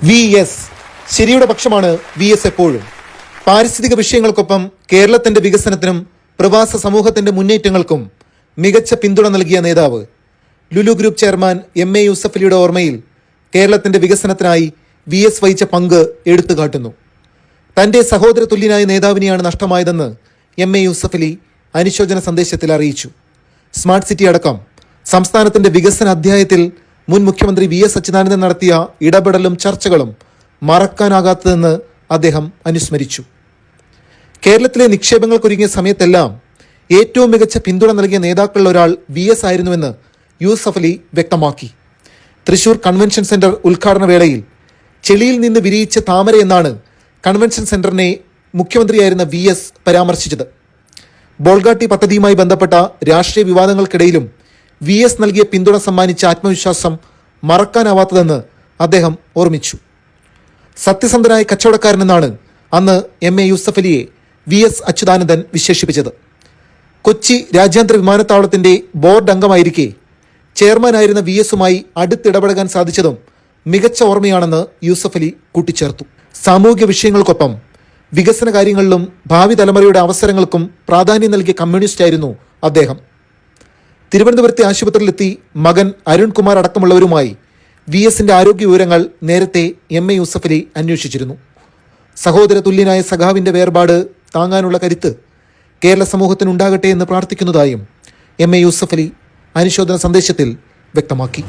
VS ശരിയുടെ പക്ഷമാണ് VS എപ്പോഴും. പാരിസ്ഥിതിക വിഷയങ്ങൾക്കൊപ്പം കേരളത്തിന്റെ വികസനത്തിനും പ്രവാസ സമൂഹത്തിന്റെ മുന്നേറ്റങ്ങൾക്കും മികച്ച പിന്തുണ നൽകിയ നേതാവ്. ലുലു ഗ്രൂപ്പ് ചെയർമാൻ MA യൂസഫലിയുടെ ഓർമ്മയിൽ കേരളത്തിന്റെ വികസനത്തിനായി VS വഹിച്ച പങ്ക് എടുത്തുകാട്ടുന്നു. തന്റെ സഹോദര തുല്യനായ നേതാവിനെയാണ് നഷ്ടമായതെന്ന് MA യൂസഫലി അനുശോചന സന്ദേശത്തിൽ അറിയിച്ചു. സ്മാർട്ട് സിറ്റി അടക്കം സംസ്ഥാനത്തിന്റെ വികസന അധ്യായത്തിൽ മുൻ മുഖ്യമന്ത്രി VS അച്യുതാനന്ദൻ നടത്തിയ ഇടപെടലും ചർച്ചകളും മറക്കാനാകാത്തതെന്ന് അദ്ദേഹം അനുസ്മരിച്ചു. കേരളത്തിലെ നിക്ഷേപങ്ങൾക്കൊരുങ്ങിയ സമയത്തെല്ലാം ഏറ്റവും മികച്ച പിന്തുണ നൽകിയ നേതാക്കളിൽ ഒരാൾ VS ആയിരുന്നുവെന്ന് യൂസഫലി വ്യക്തമാക്കി. തൃശൂർ കൺവെൻഷൻ സെന്റർ ഉദ്ഘാടന വേളയിൽ ചെളിയിൽ നിന്ന് വിരിയിച്ച താമര എന്നാണ് കൺവെൻഷൻ സെന്ററിനെ മുഖ്യമന്ത്രിയായിരുന്ന VS പരാമർശിച്ചത്. ബോൾഗാട്ടി പദ്ധതിയുമായി ബന്ധപ്പെട്ട രാഷ്ട്രീയ വിവാദങ്ങൾക്കിടയിലും VS നൽകിയ പിന്തുണ സമ്മാനിച്ച ആത്മവിശ്വാസം മറക്കാനാവാത്തതെന്ന് അദ്ദേഹം ഓർമ്മിച്ചു. സത്യസന്ധനായ കച്ചവടക്കാരനെന്നാണ് അന്ന് MA യൂസഫലിയെ VS അച്യുതാനന്ദൻ വിശേഷിപ്പിച്ചത്. കൊച്ചി രാജ്യാന്തര വിമാനത്താവളത്തിന്റെ ബോർഡ് അംഗമായിരിക്കെ ചെയർമാനായിരുന്ന VSുമായി അടുത്തിടപഴകാൻ സാധിച്ചതും മികച്ച ഓർമ്മയാണെന്ന് യൂസഫലി കൂട്ടിച്ചേർത്തു. സാമൂഹിക വിഷയങ്ങൾക്കൊപ്പം വികസന കാര്യങ്ങളിലും ഭാവി തലമുറയുടെ അവസരങ്ങൾക്കും പ്രാധാന്യം നൽകിയ കമ്മ്യൂണിസ്റ്റായിരുന്നു അദ്ദേഹം. തിരുവനന്തപുരത്തെ ആശുപത്രിയിലെത്തി മകൻ അരുൺകുമാർ അടക്കമുള്ളവരുമായി VSന്റെ ആരോഗ്യ വിവരങ്ങൾ നേരത്തെ MA യൂസഫലി അന്വേഷിച്ചിരുന്നു. സഹോദര തുല്യനായ സഖാവിൻ്റെ വേർപാട് താങ്ങാനുള്ള കരുത്ത് കേരള സമൂഹത്തിനുണ്ടാകട്ടെ എന്ന് പ്രാർത്ഥിക്കുന്നതായും MA യൂസഫലി അനുശോചന സന്ദേശത്തിൽ വ്യക്തമാക്കി.